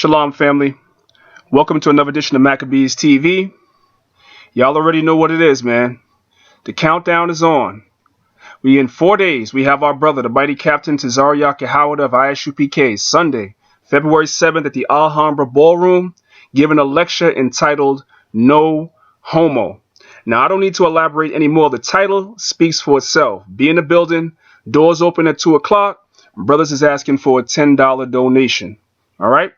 Shalom, family. Welcome to another edition of Maccabeestv. Y'all already know what it is, man. The countdown is on. In 4 days, we have our brother, the mighty Captain Tazariak Howard of ISUPK, Sunday, February 7th at the Alhambra Ballroom, giving a lecture entitled No Homo. Now, I don't need to elaborate anymore. The title speaks for itself. Be in the building, doors open at 2 o'clock. Brothers is asking for a $10 donation. All right?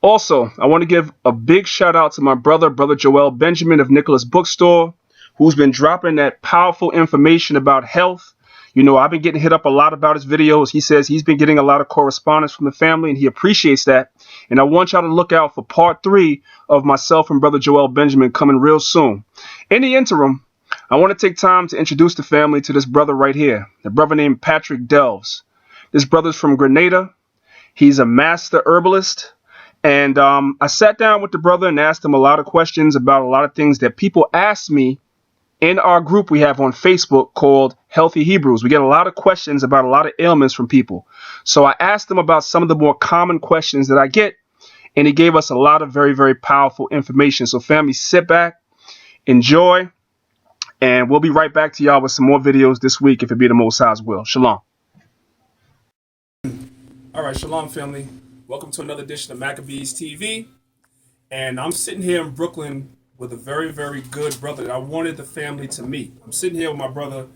Also, I want to give a big shout out to my brother Joel Benjamin of Nicholas Bookstore, who's been dropping that powerful information about health. You know, I've been getting hit up a lot about his videos. He says he's been getting a lot of correspondence from the family, and he appreciates that. And I want y'all to look out for part 3 of myself and brother Joel Benjamin coming real soon. In the interim, I want to take time to introduce the family to this brother right here, the brother named Patrick Delves. This brother's from Grenada. He's a master herbalist. And I sat down with the brother and asked him a lot of questions about a lot of things that people ask me in our group we have on Facebook called Healthy Hebrews. We get a lot of questions about a lot of ailments from people. So I asked him about some of the more common questions that I get, and he gave us a lot of very, very powerful information. So family, sit back, enjoy, and we'll be right back to y'all with some more videos this week if it be the Most High's will. Shalom. All right, shalom, family. Welcome to another edition of Maccabeestv. And I'm sitting here in Brooklyn with a very, very good brother that I wanted the family to meet. I'm sitting here with my brother,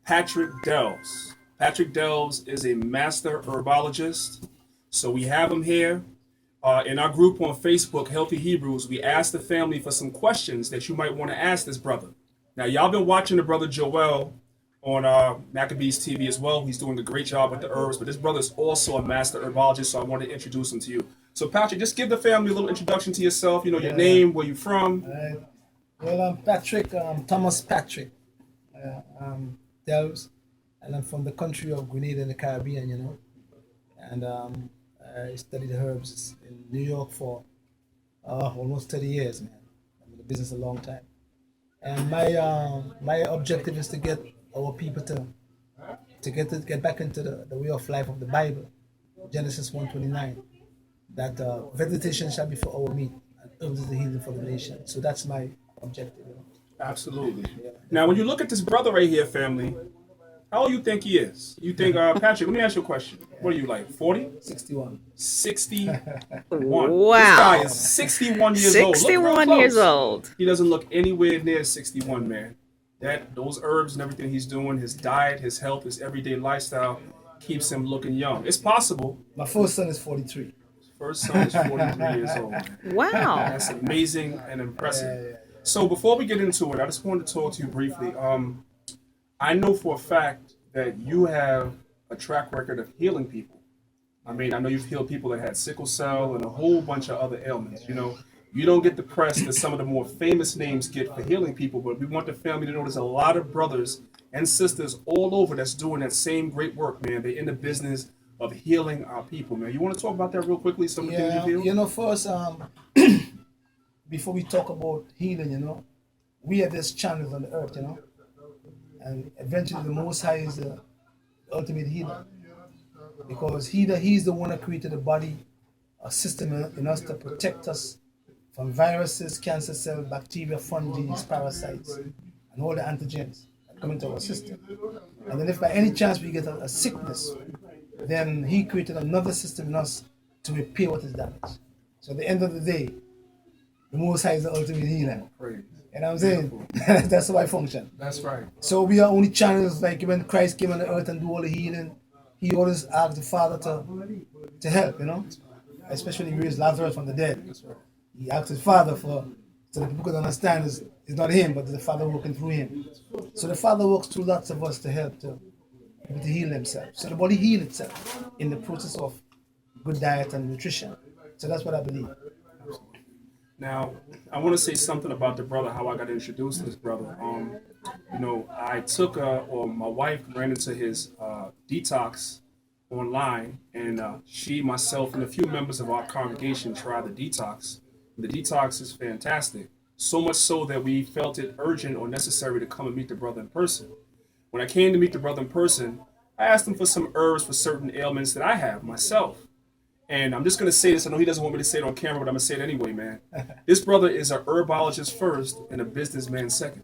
Patrick Delves. Patrick Delves is a master herbologist. So we have him here. In our group on Facebook, Healthy Hebrews, we asked the family for some questions that you might want to ask this brother. Now, y'all been watching the brother Joel on Maccabeestv as well. He's doing a great job with the herbs, but this brother is also a master herbologist, so I want to introduce him to you. So, Patrick, just give the family a little introduction to yourself. You know, your name, where you from. Well, I'm Patrick, Thomas Patrick Delves, and I'm from the country of Grenada in the Caribbean, you know. And I studied herbs in New York for almost 30 years, man. I'm in the business a long time. And my objective is to get our people to get back into the way of life of the Bible, Genesis 1:29, that vegetation shall be for our meat and herbs is the healing for the nation. So that's my objective. You know? Absolutely. Yeah. Now, when you look at this brother right here, family, how old you think he is? You think, Patrick, let me ask you a question. What are you, like, 40? 61. 61. Wow. This guy is 61 years old. 61 years old. He doesn't look anywhere near 61, man. Those herbs and everything he's doing, his diet, his health, his everyday lifestyle keeps him looking young. It's possible. My first son is 43. His first son is 43 years old. Man. Wow. That's amazing and impressive. Yeah. So before we get into it, I just wanted to talk to you briefly. I know for a fact that you have a track record of healing people. I mean, I know you've healed people that had sickle cell and a whole bunch of other ailments, you know. You don't get the press that some of the more famous names get for healing people, but we want the family to know there's a lot of brothers and sisters all over that's doing that same great work, man. They're in the business of healing our people, man. You want to talk about that real quickly? Some of the things you feel? You know, first, before we talk about healing, you know, we have this channel on the earth, you know, and eventually the Most High is the ultimate healer, because he's the one that created the body, a system in us to protect us from viruses, cancer cells, bacteria, fungi, parasites, and all the antigens that come into our system. And then if by any chance we get a sickness, then he created another system in us to repair what is damaged. So at the end of the day, the Most High is the ultimate healer. You know what I'm saying? That's how I function. That's right. So we are only channels, like when Christ came on the earth and do all the healing, he always asked the Father to help, you know? Especially when he raised Lazarus from the dead. That's right. He asked his Father so that people could understand it's not him, but the Father working through him. So the Father works through lots of us to help to heal themselves. So the body heals itself in the process of good diet and nutrition. So that's what I believe. Now, I want to say something about the brother, how I got introduced to this brother. You know, I took, or my wife ran into his detox online, and she, myself, and a few members of our congregation tried the detox. The detox is fantastic, so much so that we felt it urgent or necessary to come and meet the brother in person. When I came to meet the brother in person, I asked him for some herbs for certain ailments that I have myself. And I'm just going to say this. I know he doesn't want me to say it on camera, but I'm going to say it anyway, man. This brother is a herbologist first and a businessman second.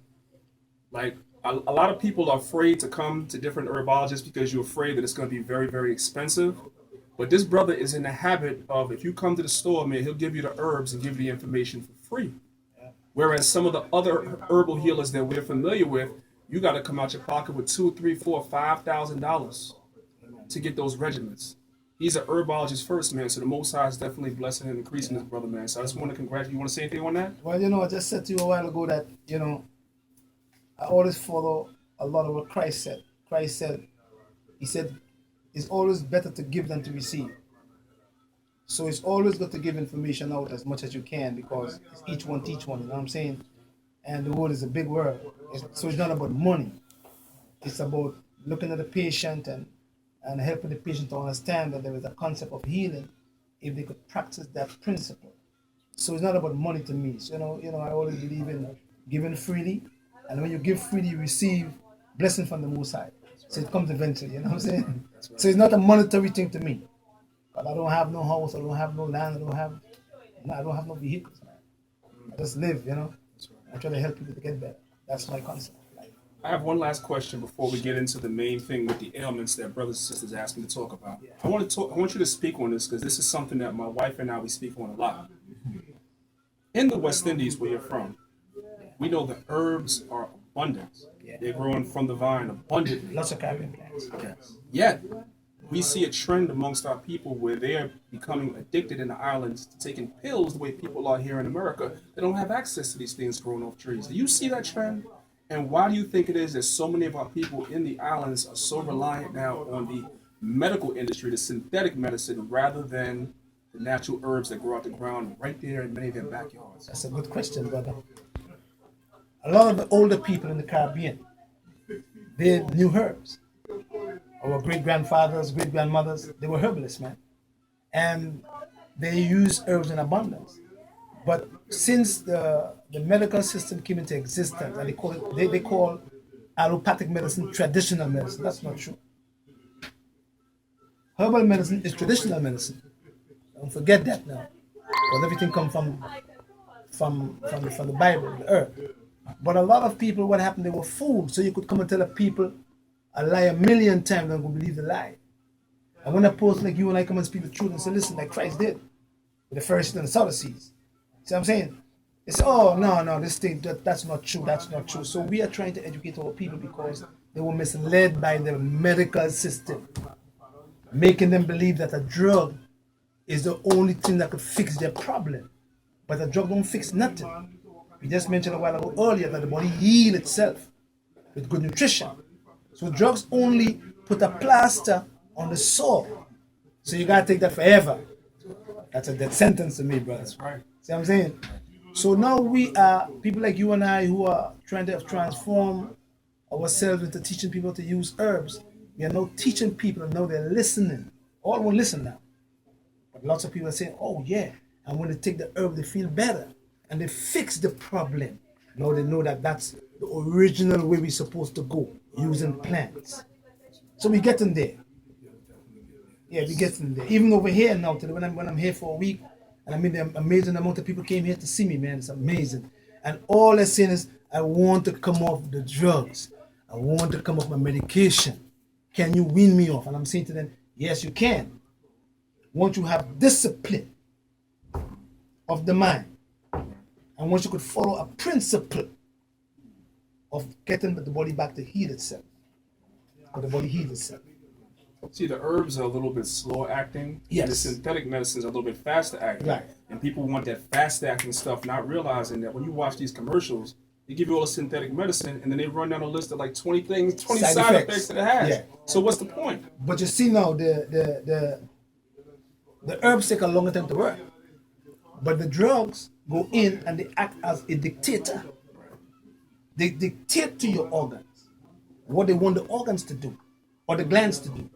Like, a lot of people are afraid to come to different herbologists because you're afraid that it's going to be very, very expensive. But this brother is in the habit of, if you come to the store, man, he'll give you the herbs and give you the information for free. Whereas some of the other herbal healers that we're familiar with, you got to come out your pocket with $2, $3, $4, $5,000 to get those regimens. He's an herbologist first, man. So the Most High is definitely blessing and increasing this brother, man. So I just want to congratulate you. Want to say anything on that? Well, I just said to you a while ago that, I always follow a lot of what Christ said. He said, it's always better to give than to receive. So it's always good to give information out as much as you can because it's each one teach one, you know what I'm saying? And the world is a big world. So it's not about money. It's about looking at the patient and helping the patient to understand that there is a concept of healing if they could practice that principle. So it's not about money to me. So, I always believe in giving freely. And when you give freely, you receive blessing from the Most High. So it comes eventually, you know what I'm saying? So it's not a monetary thing to me. But I don't have no house, I don't have no land, I don't have no vehicles, man. I just live, I try to help people to get better. That's my concept. I have one last question before we get into the main thing with the ailments that brothers and sisters asked me to talk about. Yeah. I want you to speak on this because this is something that my wife and I, we speak on a lot. In the West Indies, where you're from, we know the herbs are abundant. Yeah. They're growing from the vine abundantly. Lots of Caribbean plants. Yes. Yet, we see a trend amongst our people where they're becoming addicted in the islands to taking pills the way people are here in America. They don't have access to these things growing off trees. Do you see that trend? And why do you think it is that so many of our people in the islands are so reliant now on the medical industry, the synthetic medicine, rather than the natural herbs that grow out the ground right there in many of their backyards? That's a good question, brother. A lot of the older people in the Caribbean, they knew herbs. Our great-grandfathers, great-grandmothers, they were herbalists, man. And they used herbs in abundance. But since the medical system came into existence, and they call allopathic medicine traditional medicine. That's not true. Herbal medicine is traditional medicine. Don't forget that now. Because everything comes from the Bible, the earth. But a lot of people, what happened, they were fooled. So you could come and tell a people a lie a million times, they're going to believe the lie. And when a person like you and I come and speak the truth and say, listen, like Christ did with the Pharisees and the Sadducees. See what I'm saying? They say, oh, no, this thing, that's not true, that's not true. So we are trying to educate our people because they were misled by the medical system, making them believe that a drug is the only thing that could fix their problem. But a drug don't fix nothing. We just mentioned a while ago earlier that the body heals itself with good nutrition. So drugs only put a plaster on the sore. So you gotta take that forever. That's a death sentence to me, brother. That's right. See what I'm saying? So now we are people like you and I who are trying to transform ourselves into teaching people to use herbs. We are now teaching people and now they're listening. All won't listen now. But lots of people are saying, oh yeah, and when they take the herb, they feel better. And they fix the problem. Now they know that that's the original way we're supposed to go, using plants. So we're getting there. Yeah, we're getting there. Even over here now, when I'm here for a week, and I mean the amazing amount of people came here to see me, man. It's amazing. And all they're saying is, I want to come off the drugs. I want to come off my medication. Can you wean me off? And I'm saying to them, yes, you can. Once you have discipline of the mind, and once you could follow a principle of getting the body back to heal itself. Or the body heals itself. See, the herbs are a little bit slow acting. Yes. And the synthetic medicines are a little bit faster acting. Right. And people want that fast acting stuff, not realizing that when you watch these commercials, they give you all the synthetic medicine and then they run down a list of like 20 things, 20 side effects that it has. Yeah. So what's the point? But you see now, the herbs take a longer time to work. But the drugs go in and they act as a dictator. They dictate to your organs what they want the organs to do or the glands to do.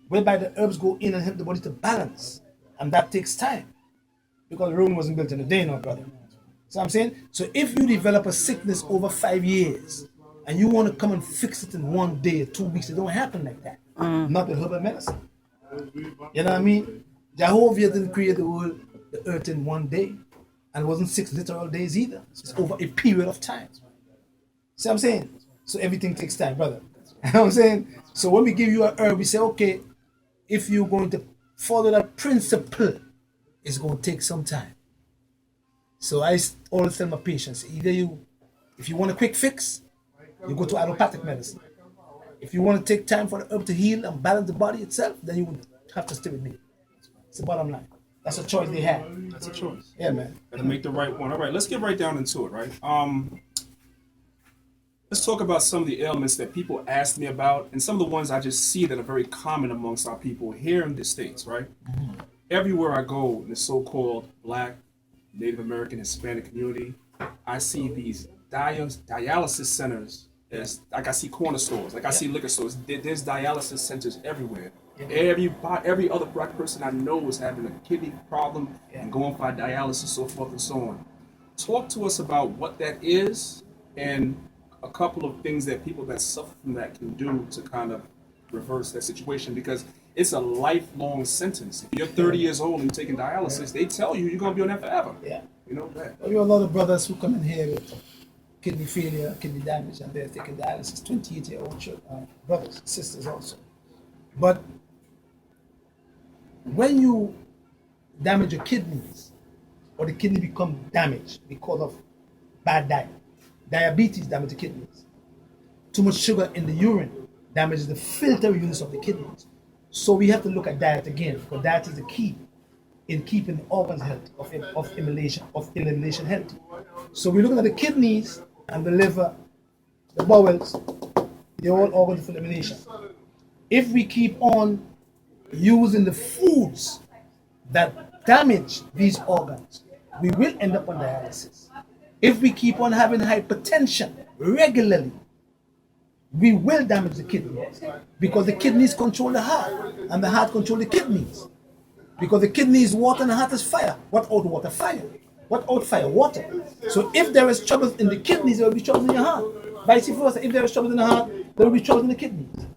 Whereby the herbs go in and help the body to balance. And that takes time. Because Rome wasn't built in a day, no, brother. So I'm saying, so if you develop a sickness over 5 years and you want to come and fix it in 1 day or 2 weeks, it don't happen like that. Not with herbal medicine. You know what I mean? Jehovah didn't create the world, the earth in one day, and it wasn't 6 literal days either. It's over a period of time. See what I'm saying? So everything takes time, brother. You know what I'm saying? So when we give you a herb, we say, okay, if you're going to follow that principle, it's going to take some time. So I always tell my patients, if you want a quick fix, you go to allopathic medicine. If you want to take time for the herb to heal and balance the body itself, then you would have to stay with me. It's the bottom line. That's a choice they have. That's a choice. Yeah, man. Gotta make the right one. All right, let's get right down into it, right? Let's talk about some of the ailments that people ask me about and some of the ones I just see that are very common amongst our people here in the States, right? Everywhere I go in the so-called Black, Native American, Hispanic community, I see these dialysis centers. Like I see corner stores, like I see liquor stores. There's dialysis centers everywhere. Every other Black person I know is having a kidney problem and going for dialysis, so forth and so on. Talk to us about what that is and a couple of things that people that suffer from that can do to kind of reverse that situation, because it's a lifelong sentence. If you're 30 years old and you're taking dialysis, they tell you you're going to be on that forever. Yeah. You know that. We have a lot of brothers who come in here with kidney failure, kidney damage, and they're taking dialysis. 28-year-old brothers, sisters also. But when you damage your kidneys, or the kidney become damaged because of bad diet, diabetes damages the kidneys. Too much sugar in the urine damages the filter units of the kidneys. So we have to look at diet again, because diet is the key in keeping the organs healthy, of elimination healthy. So we're looking at the kidneys and the liver, the bowels, they're all organs of elimination. If we keep on using the foods that damage these organs, we will end up on dialysis. If we keep on having hypertension regularly, we will damage the kidneys, because the kidneys control the heart and the heart control the kidneys. Because the kidney is water and the heart is fire. What out water? Fire. What out fire? Water. So if there is trouble in the kidneys, there will be trouble in your heart. Vice versa. If there is trouble in the heart, there will be trouble in the kidneys.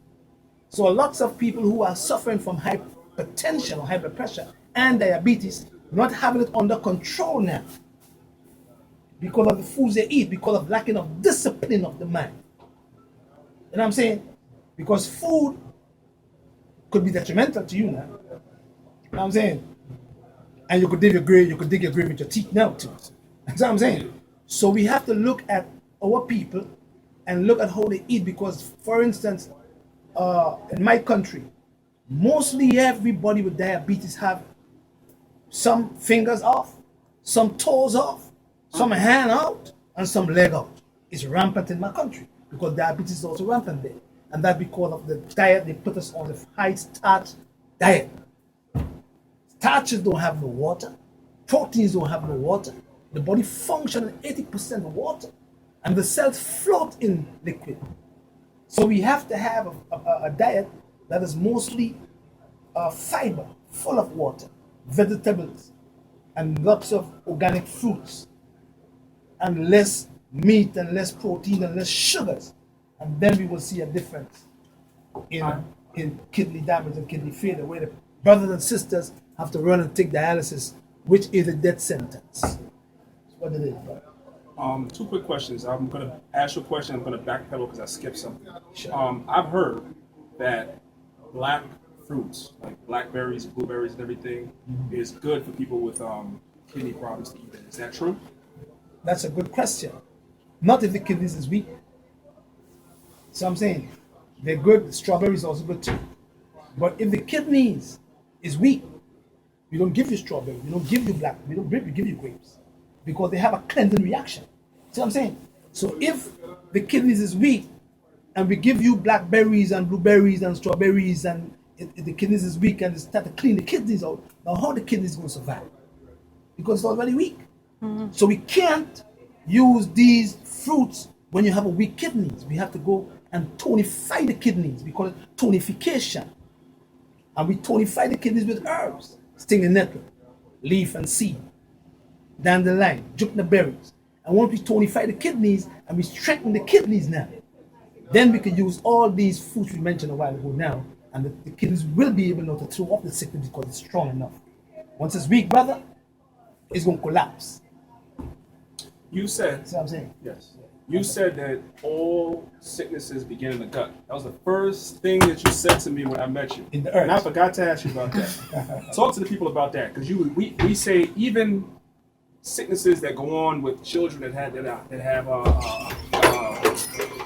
So lots of people who are suffering from hypertension or high blood pressure and diabetes, not having it under control now, because of the foods they eat, because of lacking of discipline of the mind. You know what I'm saying? Because food could be detrimental to you now. You know what I'm saying? And you could dig your grave with your teeth now too. That's what I'm saying. So we have to look at our people and look at how they eat, because, for instance, in my country, mostly everybody with diabetes have some fingers off, some toes off, some hand out, and some leg out. It's rampant in my country because diabetes is also rampant there. And that's because of the diet. They put us on the high starch diet. Starches don't have no water. Proteins don't have no water. The body functions 80% water. And the cells float in liquid. So we have to have a diet that is mostly fiber, full of water, vegetables, and lots of organic fruits, and less meat and less protein and less sugars. And then we will see a difference in kidney damage and kidney failure, where the brothers and sisters have to run and take dialysis, which is a death sentence. That's what it is, brother. 2 quick questions. I'm going to ask you a question. I'm going to backpedal because I skipped something. Sure. I've heard that black fruits, like blackberries, blueberries, and everything, is good for people with kidney problems to eat them. Is that true? That's a good question. Not if the kidneys is weak. So I'm saying they're good. The strawberry is also good too. But if the kidneys is weak, we don't give you strawberry. We don't give you black. We give you grapes, because they have a cleansing reaction. See what I'm saying? So if the kidneys is weak, and we give you blackberries and blueberries and strawberries, and the kidneys is weak, and it's start to clean the kidneys out, now how the kidneys going to survive? Because it's already weak. So we can't use these fruits when you have a weak kidneys. We have to go and tonify the kidneys. We call it tonification. And we tonify the kidneys with herbs, stinging nettle, leaf and seed, dandelion, jukna berries. And once we tonify the kidneys and we strengthen the kidneys now, then we can use all these foods we mentioned a while ago now And the kidneys will be able now to throw up the sickle because it's strong enough. Once it's weak, brother, it's going to collapse. You said, See what I'm saying? yes. You said that all sicknesses begin in the gut. That was the first thing that you said to me when I met you. In the earth. And I forgot to ask you about that. Talk to the people about that, because we say even sicknesses that go on with children that have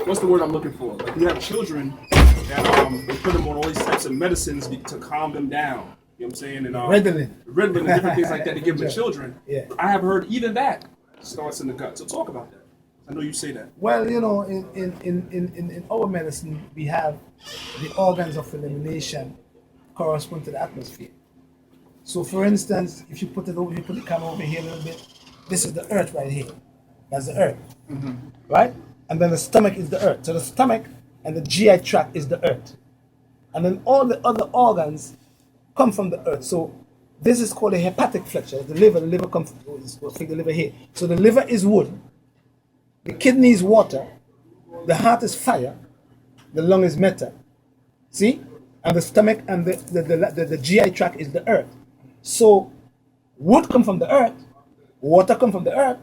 what's the word I'm looking for? Like, you have children that they put them on all these types of medicines to calm them down. You know what I'm saying? And Ritalin. Ritalin and different things like that to give them to children. Yeah. I have heard even that starts in the gut. So talk about that. I know you say that. Well, you know, in our medicine, we have the organs of elimination correspond to the atmosphere. So, for instance, if you put the camera over here a little bit, this is the earth right here. That's the earth, right? And then the stomach is the earth. So the stomach and the GI tract is the earth. And then all the other organs come from the earth. So this is called a hepatic flexure. The liver comes, take the liver here. So the liver is wood, the kidney is water, the heart is fire, the lung is matter. See? And the stomach and the GI tract is the earth. So wood come from the earth, water come from the earth,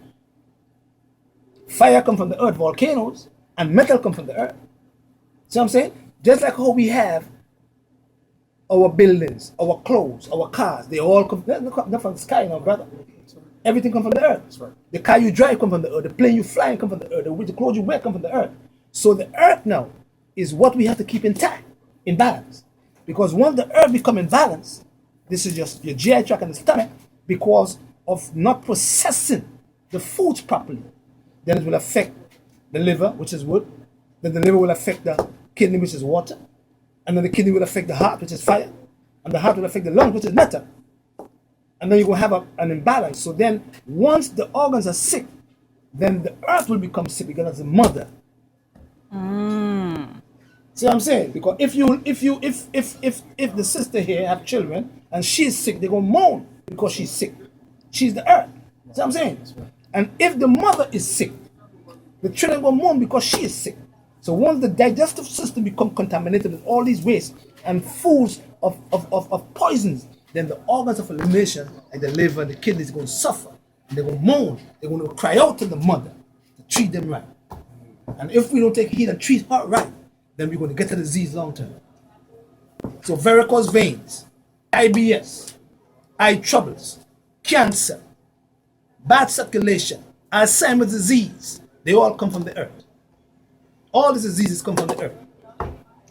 fire come from the earth, volcanoes, and metal come from the earth. See what I'm saying? Just like how we have our buildings, our clothes, our cars, they all come not from the sky, you know, brother. Everything comes from the earth. That's right. The car you drive comes from the earth. The plane you fly come from the earth. The clothes you wear come from the earth. So the earth now is what we have to keep intact, in balance. Because once the earth becomes in balance, this is just your GI tract and the stomach, because of not processing the foods properly, then it will affect the liver, which is wood. Then the liver will affect the kidney, which is water. And then the kidney will affect the heart, which is fire. And the heart will affect the lungs, which is matter. And then you will have an imbalance. So then, once the organs are sick, then the earth will become sick because it's the mother. See what I'm saying? Because if the sister here have children and she's sick, they're gonna moan because she's sick. She's the earth. See what I'm saying? And if the mother is sick, the children will moan because she is sick. So once the digestive system becomes contaminated with all these wastes and foods of poisons, then the organs of elimination, like the liver, the kidneys, are going to suffer. And they're going to moan. They're going to cry out to the mother to treat them right. And if we don't take heed and treat her right, then we're going to get the disease long term. So varicose veins, IBS, eye troubles, cancer, bad circulation, Alzheimer's disease, they all come from the earth. All these diseases come from the earth.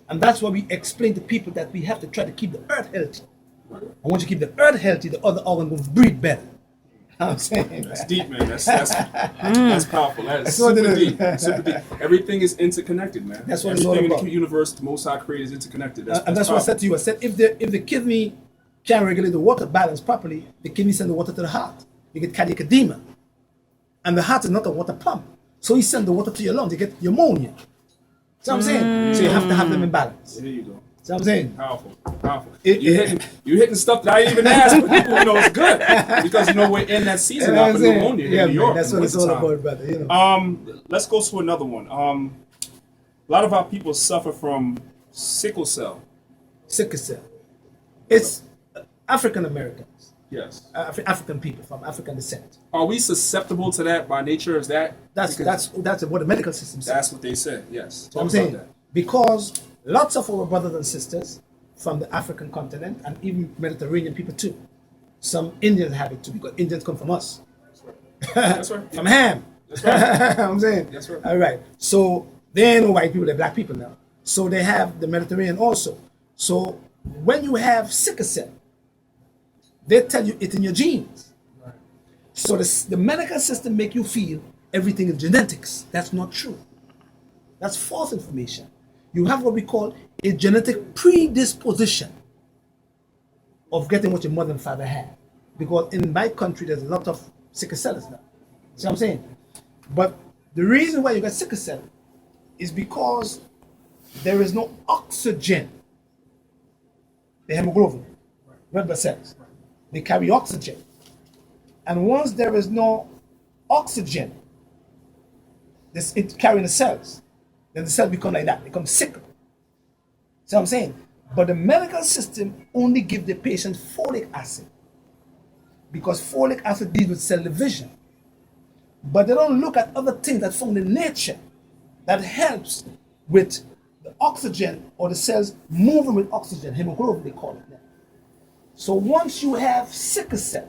And that's why we explain to people that we have to try to keep the earth healthy. And once you keep the earth healthy, the other organs will breathe better. You know what I'm saying? That's deep, man. That's powerful. That's super deep. Super deep. Everything is interconnected, man. That's what it's all about. Everything in the universe, the Most High created is interconnected. And that's what I said to you. I said if the kidney can't regulate the water balance properly, the kidney send the water to the heart. You get cardiac edema. And the heart is not a water pump. So you send the water to your lungs, you get pneumonia. See what I'm saying? So you have to have them in balance. There you go. See what I'm saying? Powerful. You're hitting stuff that I didn't even ask, but people know it's good. Because, we're in that season now for pneumonia here in New York. That's what it's all about, brother. Let's go to another one. A lot of our people suffer from sickle cell. Sickle cell. It's African Americans. Yes. African people from African descent. Are we susceptible to that by nature? Is that that's what the medical system says. That's what they said. Yes. I'm saying that. Because lots of our brothers and sisters from the African continent and even Mediterranean people too. Some Indians have it too because Indians come from us. That's right. From Ham. That's right. I'm saying. That's right. All right. So they ain't no white people, they're black people now. So they have the Mediterranean also. So when you have sickle cell, they tell you it's in your genes. Right. So the medical system make you feel everything is genetics. That's not true. That's false information. You have what we call a genetic predisposition of getting what your mother and father had. Because in my country, there's a lot of sickle cellers now. See what I'm saying? But the reason why you got sickle cell is because there is no oxygen. The hemoglobin, red blood cells. They carry oxygen. And once there is no oxygen, it's carrying the cells, then the cell become like that, become sickle. See what I'm saying? But the medical system only give the patient folic acid because folic acid deals with cell division. But they don't look at other things that found in nature that helps with the oxygen or the cells moving with oxygen, hemoglobin they call it now. So once you have sickle cell,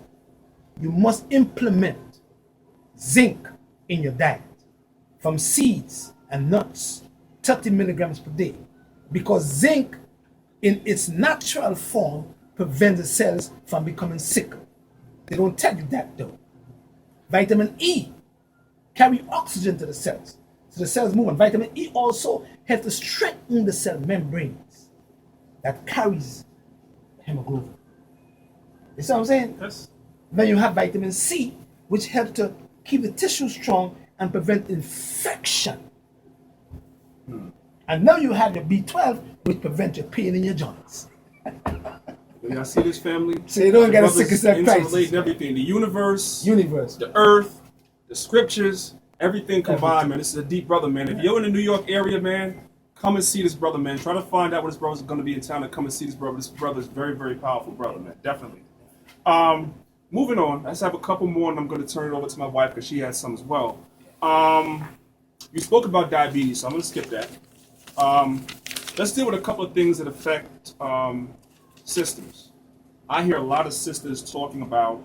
you must implement zinc in your diet from seeds and nuts, 30 milligrams per day, because zinc in its natural form prevents the cells from becoming sickle. They don't tell you that though. Vitamin E carry oxygen to the cells, so the cells move. And vitamin E also helps to strengthen the cell membranes that carries hemoglobin. You see what I'm saying? Yes. Then you have vitamin C, which helps to keep the tissue strong and prevent infection. And now you have your B12, which prevents your pain in your joints. Y'all see this, family? So you don't The get a brothers sickle cell crisis. interrelating everything. The universe, Universe. the earth, the scriptures, everything combined, man. This is a deep brother, man. If you're in the New York area, man, come and see this brother, man. Try to find out what this brother's going to be in town and come and see this brother. This brother's very, very powerful brother, man. Definitely. Moving on. Let's have a couple more, and I'm going to turn it over to my wife because she has some as well. You spoke about diabetes, so I'm going to skip that. Let's deal with a couple of things that affect sisters. I hear a lot of sisters talking about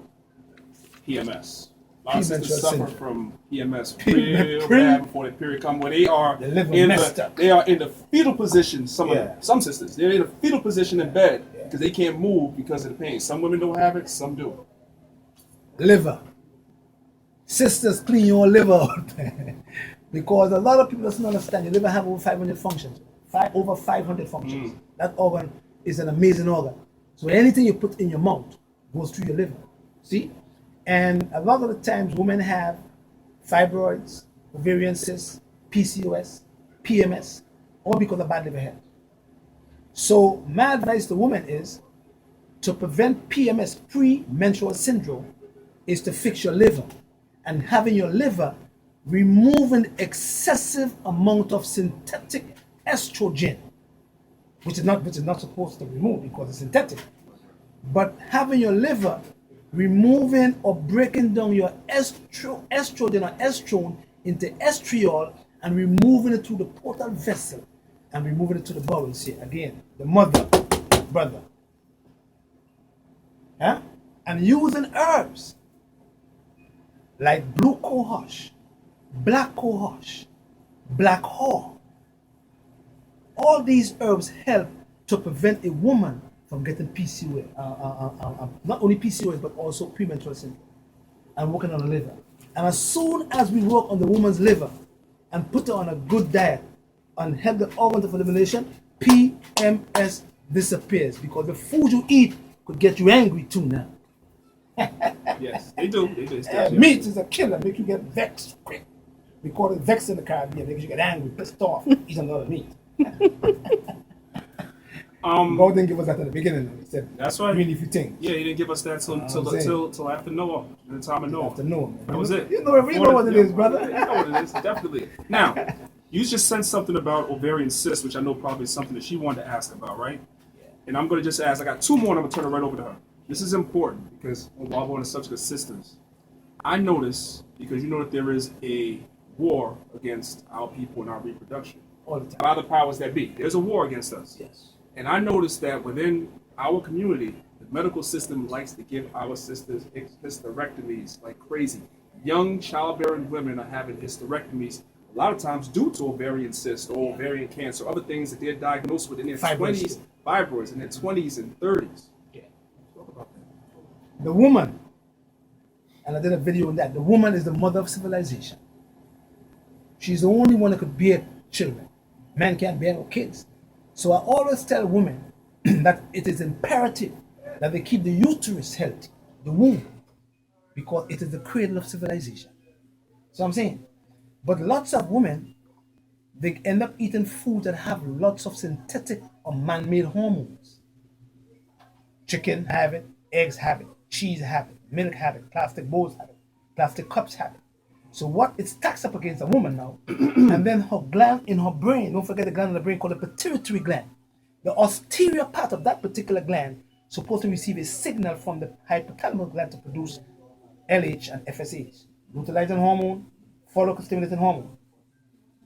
PMS. A lot of sisters suffer from PMS real bad before their period come, where they are in the fetal position. Some sisters, they're in a fetal position in bed because they can't move because of the pain. Some women don't have it, some do. Liver. Sisters, clean your liver out. Because a lot of people doesn't understand your liver have over 500 functions. Over 500 functions. That organ is an amazing organ. So anything you put in your mouth goes through your liver. See? And a lot of the times women have fibroids, ovarian cysts, PCOS, PMS, all because of bad liver health. So my advice to women is to prevent PMS, premenstrual syndrome, is to fix your liver. And having your liver removing excessive amount of synthetic estrogen, which is not supposed to remove because it's synthetic. But having your liver removing or breaking down your estrogen or estrone into estriol and removing it through the portal vessel and removing it to the bowels here. Again, the mother, brother. Huh? And using herbs like blue cohosh, black cohosh, black haw. All these herbs help to prevent a woman from getting PCOS, not only PCOS, but also premenstrual syndrome, and working on the liver. And as soon as we work on the woman's liver and put her on a good diet and help the organs of elimination, PMS disappears because the food you eat could get you angry too now. Yes, they do. Meat is a killer, make you get vexed quick. We call it vex in the Caribbean because you get angry, pissed off, eat a lot of meat. God didn't give us that at the beginning. He said, that's right. Really, if you think. Yeah, he didn't give us that till after Noah, the time of Noah. After Noah. That was it. You know what it is, brother. You know what it is, definitely. Now, you just said something about ovarian cysts, which I know probably is something that she wanted to ask about, right? Yeah. And I'm going to just ask. I got two more, and I'm going to turn it right over to her. This is important because while we're on the subject of sisters, I notice, because you know that there is a war against our people and our reproduction. All the time. By the powers that be. There's a war against us. Yes. And I noticed that within our community, the medical system likes to give our sisters hysterectomies like crazy. Young childbearing women are having hysterectomies a lot of times due to ovarian cysts or ovarian cancer, other things that they're diagnosed with in their 20s, fibroids in their 20s and 30s. Yeah. Talk about that. The woman, and I did a video on that, the woman is the mother of civilization. She's the only one that could bear children. Man can't bear no kids. So I always tell women that it is imperative that they keep the uterus healthy, the womb, because it is the cradle of civilization. So I'm saying, but lots of women, they end up eating food that have lots of synthetic or man-made hormones. Chicken have it, eggs have it, cheese have it, milk have it, plastic bowls have it, plastic cups have it. So what it stacks up against a woman now, and then her gland in her brain, don't forget the gland in the brain called the pituitary gland, The posterior part of that particular gland supposed to receive a signal from the hypothalamus gland to produce LH and FSH, luteinizing hormone, follicle stimulating hormone.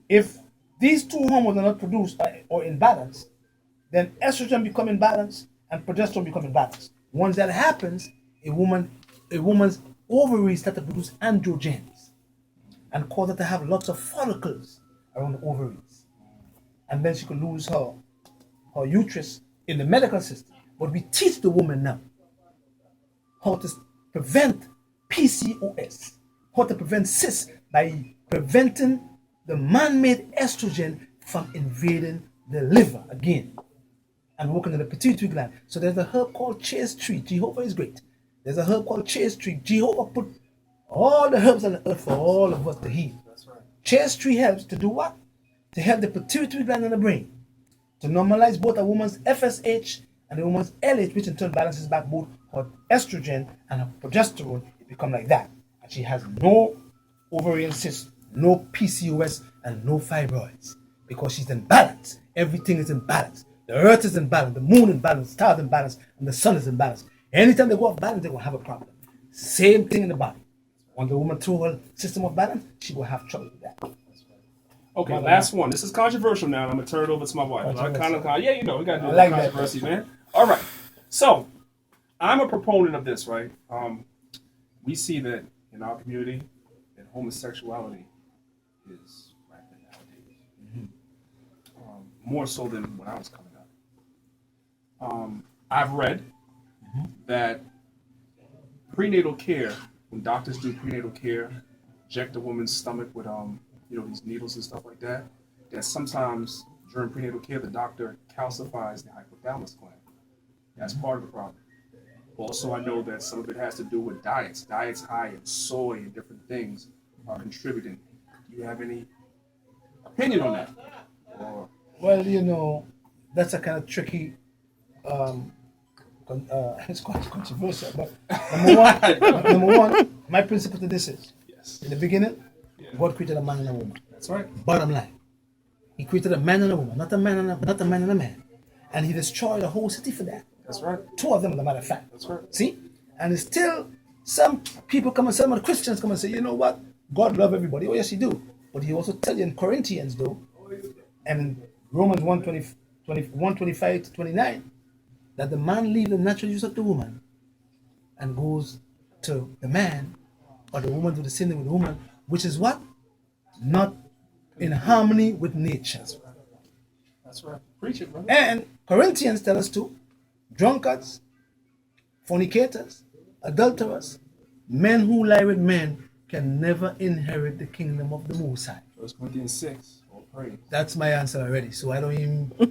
If these two hormones are not produced or in balance, then estrogen become imbalanced and progesterone become imbalanced. Once that happens, a woman's ovaries start to produce androgens and cause her to have lots of follicles around the ovaries. And then she could lose her uterus in the medical system. But we teach the woman now how to prevent PCOS, how to prevent cysts by preventing the man-made estrogen from invading the liver again and working in the pituitary gland. So there's a herb called chase tree. Jehovah is great. There's a herb called chase tree. Jehovah put all the herbs on the earth for all of us to heal. That's right. Chase tree helps to do what? To help the pituitary gland in the brain, to normalize both a woman's FSH and a woman's LH, which in turn balances back both her estrogen and her progesterone. It becomes like that. And she has no ovarian cysts, no PCOS, and no fibroids because she's in balance. Everything is in balance. The earth is in balance, the moon is in balance, stars in balance, and the sun is in balance. Anytime they go off balance, they're going to have a problem. Same thing in the body. When the woman throws her system off balance, she will have trouble with that. Okay, last one. This is controversial now. I'm going to turn it over to my wife. Yeah, you know, we got to do like controversy, man. All right. So, I'm a proponent of this, right? We see that in our community that homosexuality is rampant nowadays. More so than when I was coming up. I've read that prenatal care, when doctors do prenatal care, inject a woman's stomach with these needles and stuff like that, that sometimes during prenatal care the doctor calcifies the hypothalamus gland. That's part of the problem. Also, I know that some of it has to do with diets. Diets high in soy and different things are contributing. Do you have any opinion on that? Or Well, that's a kind of tricky. It's quite controversial, but number one, my principle to this is: yes, in the beginning, God created a man and a woman. that's right. Bottom line, He created a man and a woman, not a man and a man, and He destroyed a whole city for that. That's right. Two of them, as a matter of fact. That's right. See, and it's still some people come and some of the Christians come and say, you know what? God love everybody. Oh yes, He do. But He also tell you in Corinthians though, and in Romans 1:25 to 29, that the man leaves the natural use of the woman and goes to the man, or the woman do the same thing with the woman, which is what? Not in harmony with nature. That's right. Preach it, brother. And Corinthians tell us too, drunkards, fornicators, adulterers, men who lie with men can never inherit the kingdom of the Most High. 1 Corinthians 6. All praise. That's my answer already, so I don't even go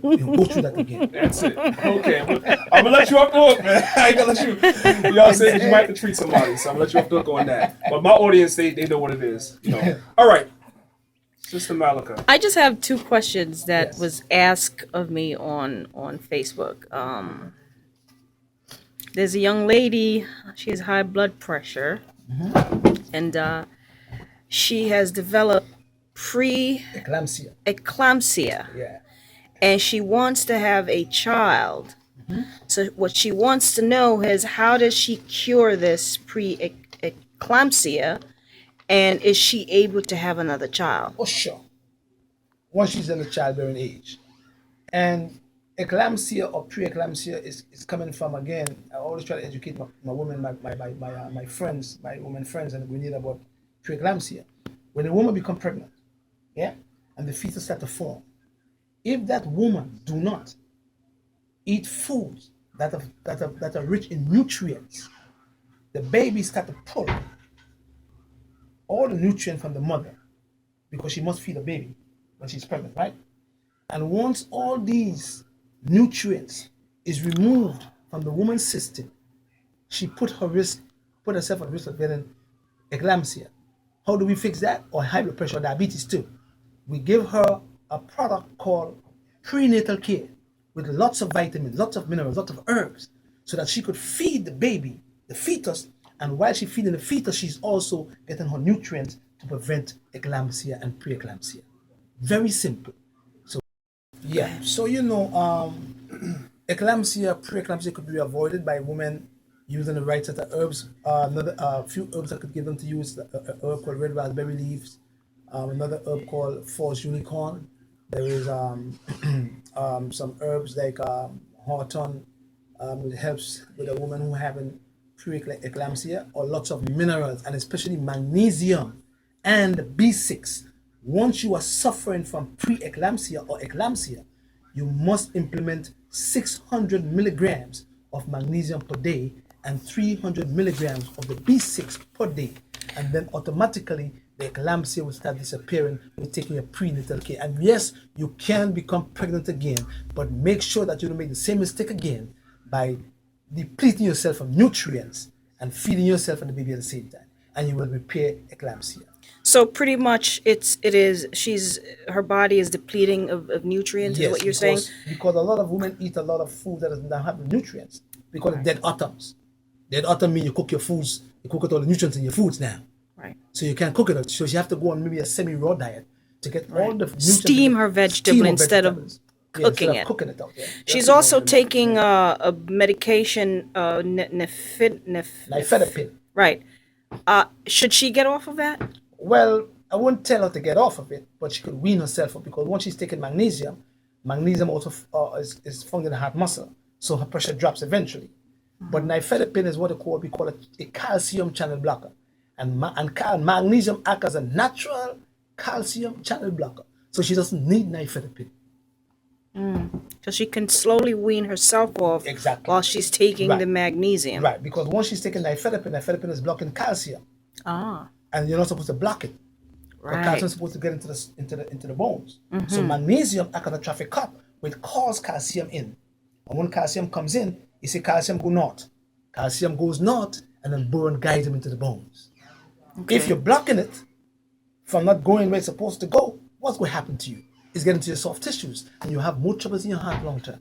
through that again. That's it. Okay. I'm going to let you off the hook, man. I ain't going to let you. You know what I'm saying? 'Cause you might have to treat somebody, so I'm going to let you off the hook on that. But my audience, they know what it is. All right. Sister Malika. I just have two questions that Yes. was asked of me on Facebook. There's a young lady. She has high blood pressure, and she has developed Eclampsia. eclampsia, Yeah. and she wants to have a child. So what she wants to know is how does she cure this pre-eclampsia, and is she able to have another child? Oh, sure. Once she's in the childbearing age. And eclampsia or pre-eclampsia is coming from, again, I always try to educate my women, my friends, my women friends in Grenada about pre-eclampsia. When a woman becomes pregnant, yeah, and the fetus start to form, if that woman do not eat foods that are rich in nutrients, the baby start to pull all the nutrients from the mother because she must feed the baby when she's pregnant, right? And once all these nutrients is removed from the woman's system, she put herself at risk of getting eclampsia. How do we fix that? Or high blood pressure or diabetes too. We give her a product called prenatal care with lots of vitamins, lots of minerals, lots of herbs, so that she could feed the baby, the fetus, and while she's feeding the fetus, she's also getting her nutrients to prevent eclampsia and pre-eclampsia. Very simple. So, yeah. So, Eclampsia, preeclampsia could be avoided by women using the right set of herbs. Another few herbs I could give them to use: a herb called red raspberry leaves, another herb called false unicorn. There is some herbs like hawthorn. It helps with a woman who having preeclampsia, or lots of minerals and especially magnesium and B6. Once you are suffering from preeclampsia or eclampsia, you must implement 600 milligrams of magnesium per day and 300 milligrams of the B6 per day. And then automatically the eclampsia will start disappearing when you're taking your prenatal care. And yes, you can become pregnant again, but make sure that you don't make the same mistake again by depleting yourself of nutrients and feeding yourself and the baby at the same time. And you will repair eclampsia. So pretty much her body is depleting of nutrients, is what you're saying? Because a lot of women eat a lot of food that doesn't have the nutrients. Because of dead atoms. Dead atom means you cook your foods, you cook all the nutrients in your foods now. Right. So you can't cook it. So you have to go on maybe a semi-raw diet to get all the nutrients. Steam her vegetable instead of cooking it. Cooking it out, yeah. She's also taking a medication, Nifedipine. Right. Should she get off of that? Well, I wouldn't tell her to get off of it, but she could wean herself up, because once she's taking magnesium also is found in the heart muscle, so her pressure drops eventually. But nifedipine is what we call a calcium channel blocker, and magnesium acts as a natural calcium channel blocker, so she doesn't need nifedipine. So she can slowly wean herself off while she's taking the magnesium. Right, because once she's taking nifedipine is blocking calcium. And you're not supposed to block it. Right. Calcium is supposed to get into the bones. So magnesium acts as a traffic cop, which calls calcium in. And when calcium comes in, you see calcium go north. Calcium goes north, and then boron guides them into the bones. Okay. If you're blocking it from not going where it's supposed to go, what's going to happen to you? It's getting to your soft tissues, and you have more troubles in your heart long term.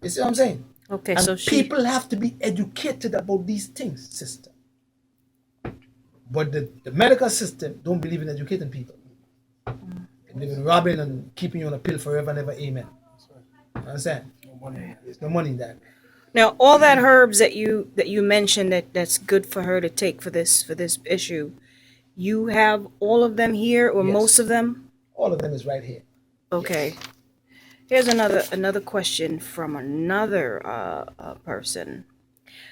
You see what I'm saying? Okay, and so people have to be educated about these things, sister. But the medical system don't believe in educating people. They believe in robbing and keeping you on a pill forever and ever. Amen. You understand? There's no money in that. Now, all that herbs that you mentioned that's good for her to take for this issue, you have all of them here, or most of them? All of them is right here. Okay. Here's another question from another person.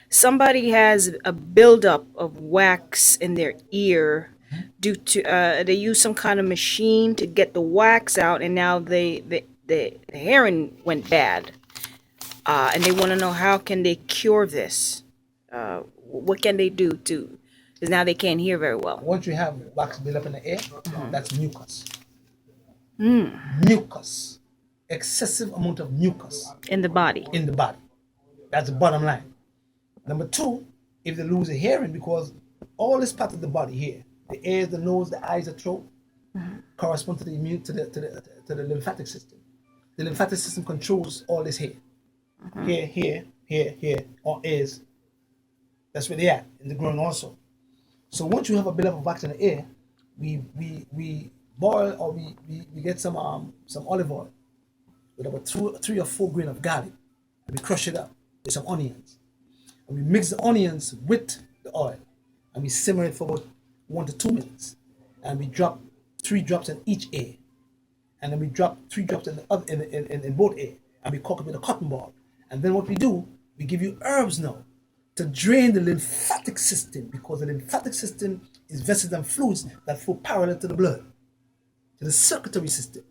Somebody has a buildup of wax in their ear due to they use some kind of machine to get the wax out, and now the hearing went bad, and they want to know how can they cure this. What can they do to? Because now they can't hear very well. Once you have wax build up in the ear, that's mucus. Mucus, excessive amount of mucus in the body. That's the bottom line. Number two, if they lose a hearing, because all this part of the body here, the ears, the nose, the eyes, the throat, correspond to the the lymphatic system. The lymphatic system controls all this here. Here, or ears. That's where they at, in the groin also. So once you have a buildup of wax in the ear, we boil, or we get some olive oil with about 3 or 4 grains of garlic, and we crush it up with some onions. And we mix the onions with the oil, and we simmer it for about 1 to 2 minutes. And we drop 3 drops in each ear, and then we drop 3 drops in the other in both ears, and we cook it with a cotton ball. And then what we do, we give you herbs now to drain the lymphatic system, because the lymphatic system is vessels and fluids that flow parallel to the blood, to the circulatory system.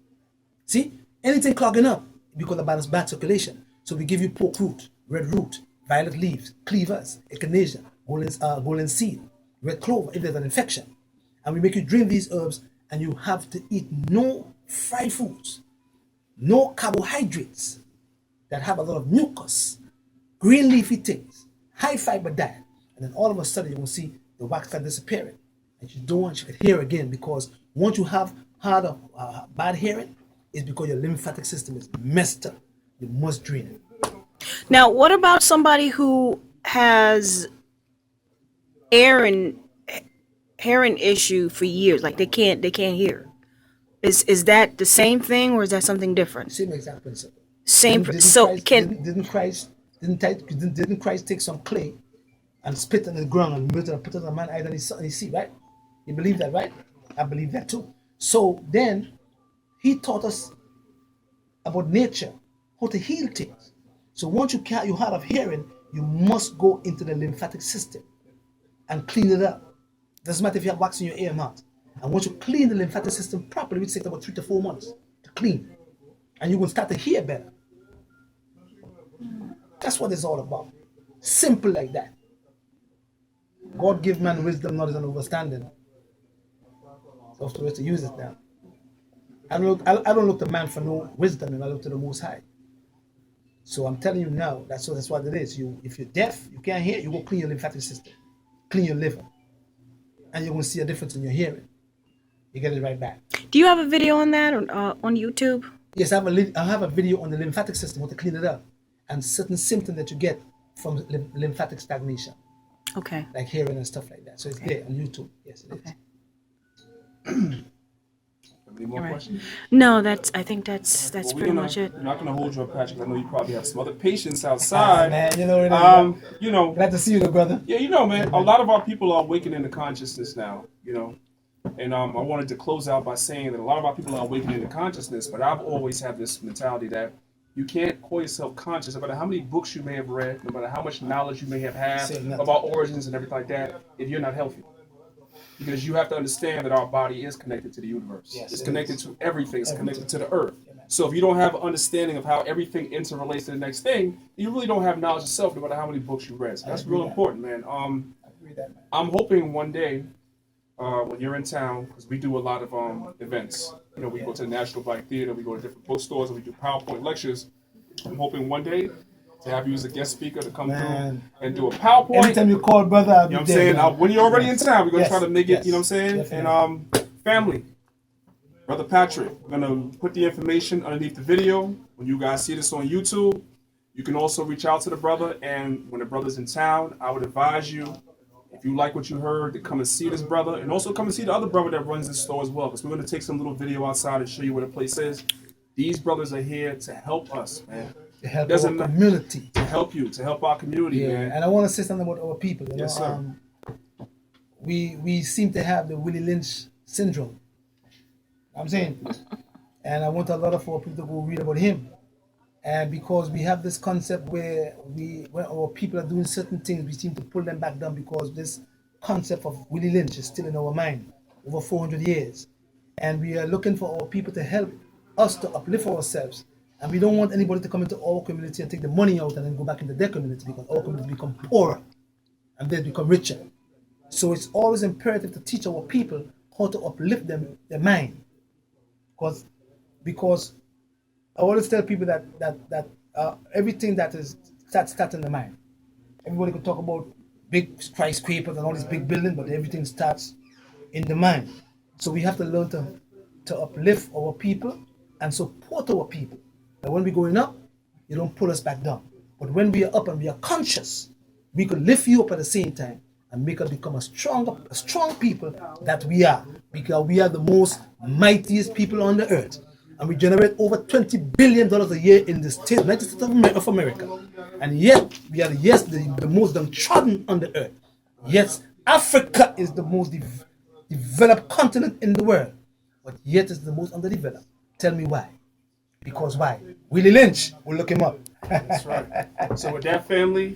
See, anything clogging up because of bad circulation. So we give you pork root, red root, violet leaves, cleavers, echinacea, golden seed, red clover if there's an infection. And we make you drink these herbs, and you have to eat no fried foods, no carbohydrates that have a lot of mucus, green leafy things, high fiber diet. And then all of a sudden you will see the wax start disappearing. And you don't want you could hear again, because once you have had a bad hearing, it's because your lymphatic system is messed up. You must drain it. Now, what about somebody who has hearing issue for years, like they can't hear? Is that the same thing, or is that something different? Same exact principle. Same. Didn't So Christ, can didn't Christ take some clay and spit on the ground and put it on a man eye and he see, right? You believe that, right? I believe that too. So then he taught us about nature, how to heal things. So once you hard of hearing, you must go into the lymphatic system and clean it up. Doesn't matter if you have wax in your ear or not. And once you clean the lymphatic system properly, which takes about 3 to 4 months to clean, and you will start to hear better. That's what it's all about. Simple like that. God give man wisdom, knowledge, and understanding. So to us to use it now. I don't look to man for no wisdom, and I look to the Most High. So I'm telling you now, that's what it is. If you're deaf, you can't hear, you go clean your lymphatic system, clean your liver, and you're going to see a difference in your hearing. You get it right back. do you have a video on that on YouTube? Yes, I have a video on the lymphatic system, how to clean it up, and certain symptoms that you get from lymphatic stagnation, Okay. like hearing and stuff like that. So it's there on YouTube. Yes, it is. Any more questions? No, I think that's Well, pretty much it. We're not gonna hold you up, Patrick. I know you probably have some other patients outside. Man, you know, You know, glad to see you, brother. yeah, you know, man. A lot of our people are awakening to consciousness now. You know, and I wanted to close out by saying that a lot of our people are awakening to consciousness. But I've always had this mentality that you can't call yourself conscious, no matter how many books you may have read, no matter how much knowledge you may have had about origins and everything like that, if you're not healthy. Because you have to understand that our body is connected to the universe. Yes, it's it connected is. to everything. It's connected to the earth. Yeah, man. So if you don't have an understanding of how everything interrelates to the next thing, you really don't have knowledge yourself, no matter how many books you read. So that's real important, man. I agree with that, man. I'm hoping one day, when you're in town, because we do a lot of events. You know, we go to the National Black Theater, we go to different bookstores, and we do PowerPoint lectures. I'm hoping one day to have you as a guest speaker to come through and do a PowerPoint. Anytime you call, brother, I'll be You know what I'm there, saying? man. When you're already in town, we're going to Yes, try to make it, yes, you know what I'm saying? definitely. And family, Brother Patrick, we're going to put the information underneath the video. When you guys see this on YouTube, you can also reach out to the brother. And when the brother's in town, I would advise you, if you like what you heard, to come and see this brother. And also come and see the other brother that runs this store as well. Because we're going to take some little video outside and show you where the place is. These brothers are here to help us, man. To help Doesn't our ma- community. To help you, to help our community, Yeah, man. and I want to say something about our people. You know? Yes, sir. We seem to have the Willie Lynch syndrome. I'm saying, and I want a lot of our people to go read about him, and because we have this concept where when our people are doing certain things, we seem to pull them back down because this concept of Willie Lynch is still in our mind over 400 years, and we are looking for our people to help us to uplift ourselves. And we don't want anybody to come into our community and take the money out and then go back into their community, because our community become poorer and they become richer. So it's always imperative to teach our people how to uplift them, their mind. Because I always tell people that everything that is starts in the mind. Everybody can talk about big skyscrapers and all these big buildings, but everything starts in the mind. So we have to learn to uplift our people and support our people. That when we're going up, you don't pull us back down. But when we are up and we are conscious, we could lift you up at the same time and make us become a strong people that we are. Because we are the most mightiest people on the earth. And we generate over $20 billion a year in the United States of America. And yet, we are the most downtrodden on the earth. Yet, Africa is the most developed continent in the world. But yet, it's the most underdeveloped. Tell me why. Because why? Willie Lynch. We'll look him up. That's right. So with that, family,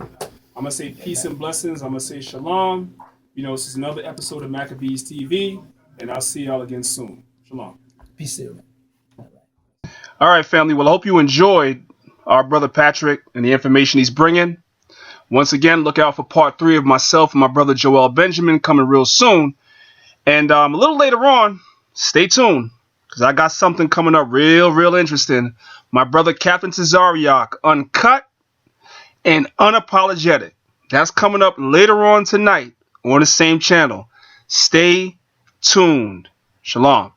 I'm going to say peace and blessings. I'm going to say shalom. You know, this is another episode of Maccabeestv, and I'll see y'all again soon. Shalom. Peace out. All right, family. Well, I hope you enjoyed our brother Patrick and the information he's bringing. Once again, look out for part 3 of myself and my brother Joel Benjamin coming real soon. And a little later on, stay tuned, because I got something coming up real interesting. My brother Captain Tazariak, uncut and unapologetic. That's coming up later on tonight on the same channel. Stay tuned. Shalom.